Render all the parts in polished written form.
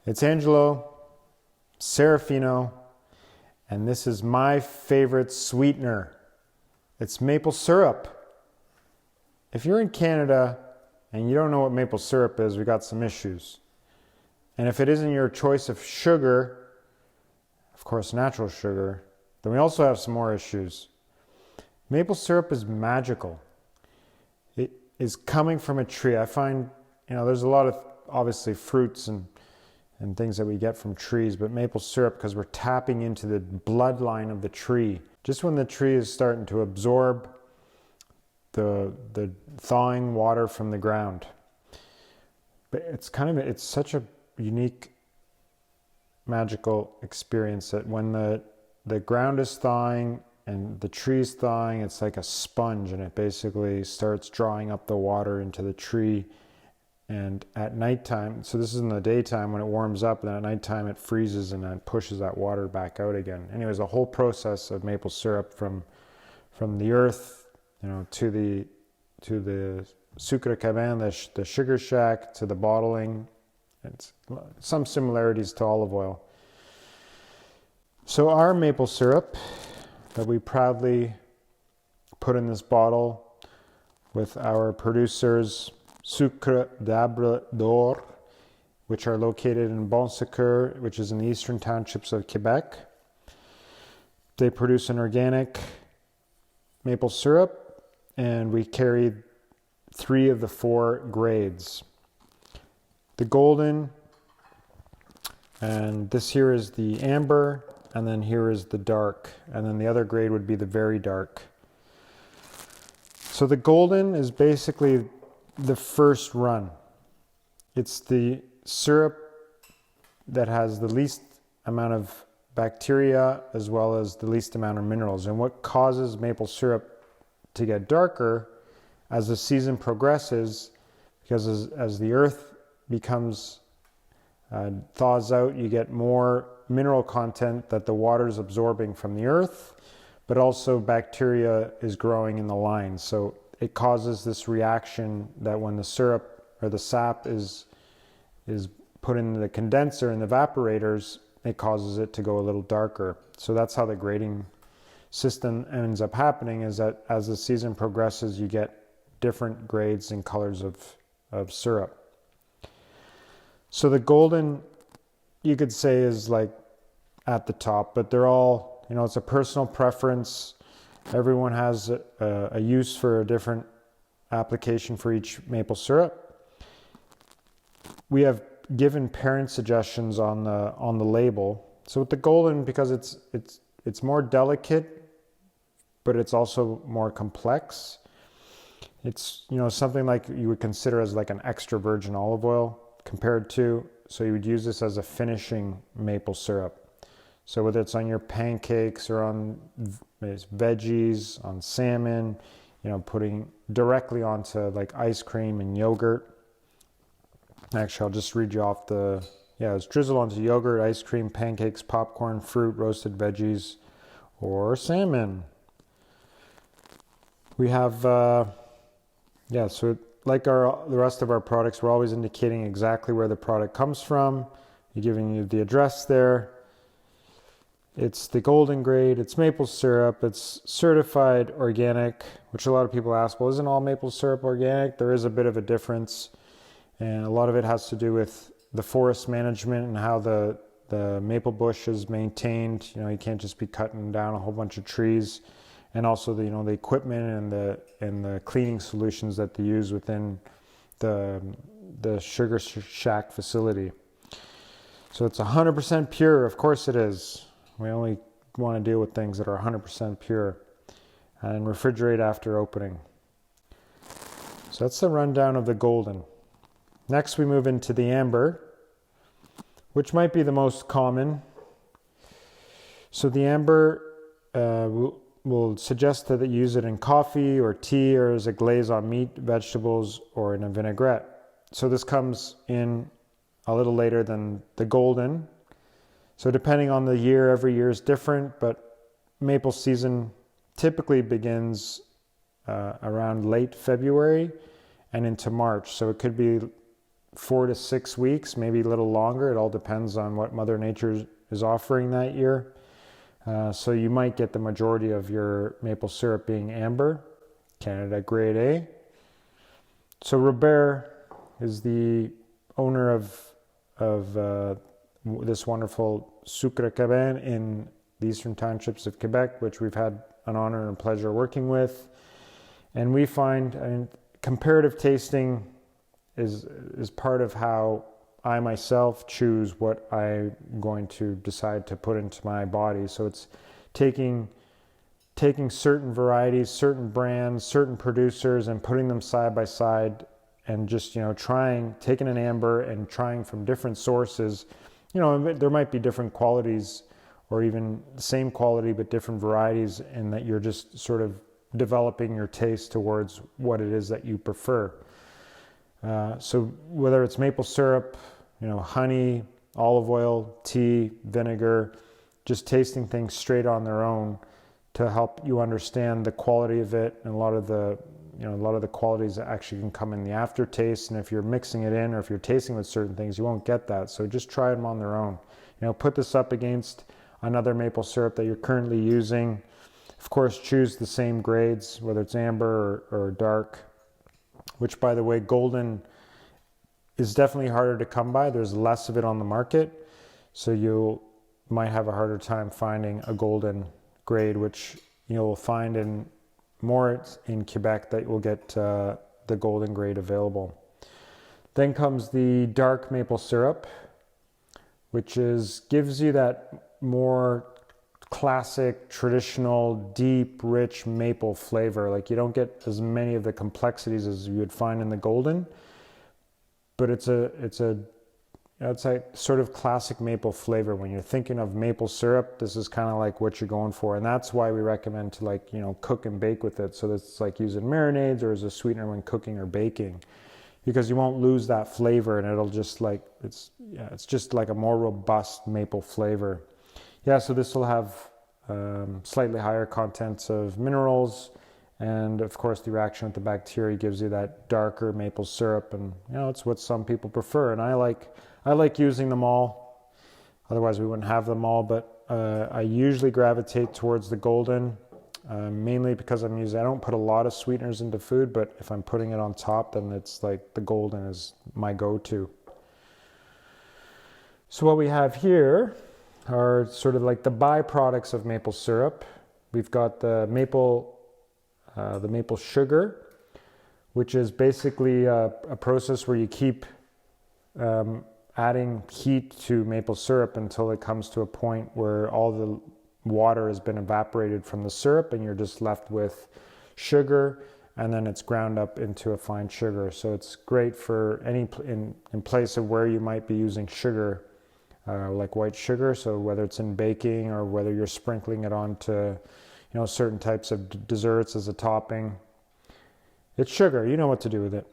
It's Angelo, Sarafino, and this is my favorite sweetener. It's maple syrup. If you're in Canada and you don't know what maple syrup is, we got some issues. And if it isn't your choice of sugar, of course natural sugar, then we also have some more issues. Maple syrup is magical. It is coming from a tree. I find, there's a lot of obviously fruits and things that we get from trees, but maple syrup, because we're tapping into the bloodline of the tree. Just when the tree is starting to absorb the thawing water from the ground. But it's such a unique, magical experience that when the ground is thawing and the tree is thawing, it's like a sponge, and it basically starts drawing up the water into the tree. And at nighttime, so this is in the daytime when it warms up, and at nighttime it freezes and then pushes that water back out again. Anyways, the whole process of maple syrup from the earth, to the Sucreries, the sugar shack, to the bottling. It's some similarities to olive oil. So our maple syrup that we proudly put in this bottle with our producers Sucreries, which are located in Bonsecours, which is in the Eastern Townships of Quebec. They produce an organic maple syrup, and we carry 3 of the 4 grades. The golden, and this here is the amber, and then here is the dark, and then the other grade would be the very dark. So the golden is basically the first run. It's the syrup that has the least amount of bacteria as well as the least amount of minerals. And what causes maple syrup to get darker as the season progresses, because as the earth becomes thaws out, you get more mineral content that the water is absorbing from the earth, but also bacteria is growing in the lines. So it causes this reaction that when the syrup or the sap is put in the condenser and the evaporators, it causes it to go a little darker. So that's how the grading system ends up happening, is that as the season progresses, you get different grades and colors of syrup. So the golden, you could say, is like at the top, but they're all, it's a personal preference. Everyone has a use for a different application for each maple syrup. We have given parent suggestions on the label. So with the golden, because it's more delicate, but it's also more complex. It's something like you would consider as like an extra virgin olive oil compared to. So you would use this as a finishing maple syrup. So whether it's on your pancakes or on veggies, on salmon, putting directly onto like ice cream and yogurt. Actually, I'll just read you off it's drizzle onto yogurt, ice cream, pancakes, popcorn, fruit, roasted veggies, or salmon. We have, so like the rest of our products, we're always indicating exactly where the product comes from. We're giving you the address there. It's the golden grade, it's maple syrup, it's certified organic, which a lot of people ask, well, isn't all maple syrup organic? There is a bit of a difference, and a lot of it has to do with the forest management and how the maple bush is maintained. You can't just be cutting down a whole bunch of trees, and also the equipment and the cleaning solutions that they use within the sugar shack facility. So it's 100% pure, of course it is. We only want to deal with things that are 100% pure and refrigerate after opening. So that's the rundown of the golden. Next we move into the amber, which might be the most common. So the amber, we'll suggest that you use it in coffee or tea or as a glaze on meat, vegetables, or in a vinaigrette. So this comes in a little later than the golden. So depending on the year, every year is different, but maple season typically begins around late February and into March. So it could be 4 to 6 weeks, maybe a little longer. It all depends on what Mother Nature is offering that year. So you might get the majority of your maple syrup being amber, Canada Grade A. So Robert is the owner of this wonderful Sucre cabane in the Eastern Townships of Quebec, which we've had an honor and pleasure working with. And we find, comparative tasting is part of how I myself choose what I'm going to decide to put into my body. So it's taking certain varieties, certain brands, certain producers, and putting them side by side, and just, taking an amber and trying from different sources. There might be different qualities, or even the same quality but different varieties, and that you're just sort of developing your taste towards what it is that you prefer. So whether it's maple syrup, honey, olive oil, tea, vinegar, just tasting things straight on their own to help you understand the quality of it, and a lot of the qualities that actually can come in the aftertaste. And if you're mixing it in, or if you're tasting with certain things, you won't get that. So just try them on their own. Put this up against another maple syrup that you're currently using. Of course, choose the same grades, whether it's amber or dark, which, by the way, golden is definitely harder to come by. There's less of it on the market, so you might have a harder time finding a golden grade, which you'll find in more in Quebec that will get the golden grade available. Then comes the dark maple syrup, which gives you that more classic, traditional, deep, rich maple flavor. Like, you don't get as many of the complexities as you would find in the golden, but it's a sort of classic maple flavor. When you're thinking of maple syrup, this is kind of like what you're going for, and that's why we recommend to cook and bake with it. So that's like using marinades or as a sweetener when cooking or baking, because you won't lose that flavor, and it'll just it's just like a more robust maple flavor. Yeah, so this will have slightly higher contents of minerals, and of course the reaction with the bacteria gives you that darker maple syrup, and it's what some people prefer, and I like using them all. Otherwise we wouldn't have them all, but I usually gravitate towards the golden, mainly because I don't put a lot of sweeteners into food, but if I'm putting it on top, then it's like the golden is my go-to. So what we have here are sort of like the byproducts of maple syrup. We've got the maple sugar, which is basically a process where you keep adding heat to maple syrup until it comes to a point where all the water has been evaporated from the syrup, and you're just left with sugar, and then it's ground up into a fine sugar. So it's great for in place of where you might be using sugar, like white sugar. So whether it's in baking or whether you're sprinkling it onto certain types of desserts as a topping, it's sugar. You know what to do with it.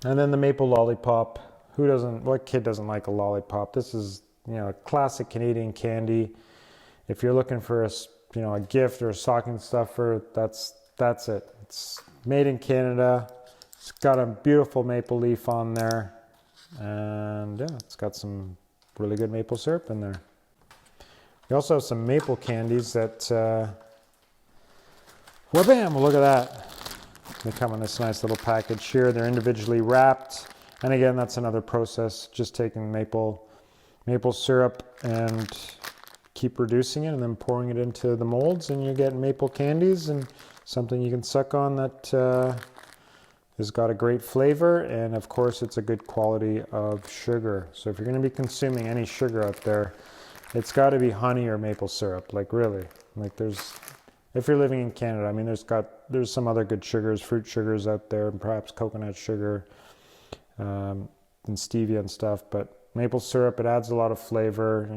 And then the maple lollipop. What kid doesn't like a lollipop? This is a classic Canadian candy. If you're looking for a gift or a stocking stuffer, that's it. It's made in Canada. It's got a beautiful maple leaf on there, and it's got some really good maple syrup in there. We also have some maple candies that, bam, look at that. They come in this nice little package here. They're individually wrapped. And again, that's another process, just taking maple syrup and keep reducing it and then pouring it into the molds, and you get maple candies, and something you can suck on that has got a great flavor, and of course it's a good quality of sugar. So if you're going to be consuming any sugar out there, it's got to be honey or maple syrup. Like, really, if you're living in Canada, I mean, there's some other good sugars, fruit sugars out there, and perhaps coconut sugar, and stevia and stuff, but maple syrup, it adds a lot of flavor.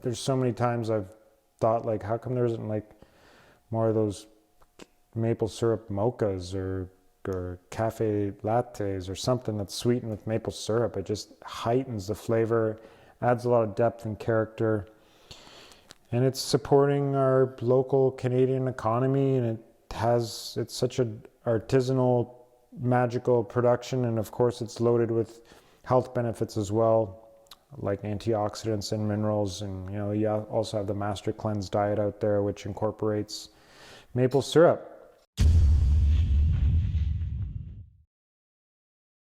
There's so many times I've thought, like, how come there isn't like more of those maple syrup mochas or cafe lattes or something that's sweetened with maple syrup? It just heightens the flavor, adds a lot of depth and character, and it's supporting our local Canadian economy, and it's such an artisanal magical production, and of course it's loaded with health benefits as well, like antioxidants and minerals. And you also have the Master Cleanse diet out there, which incorporates maple syrup.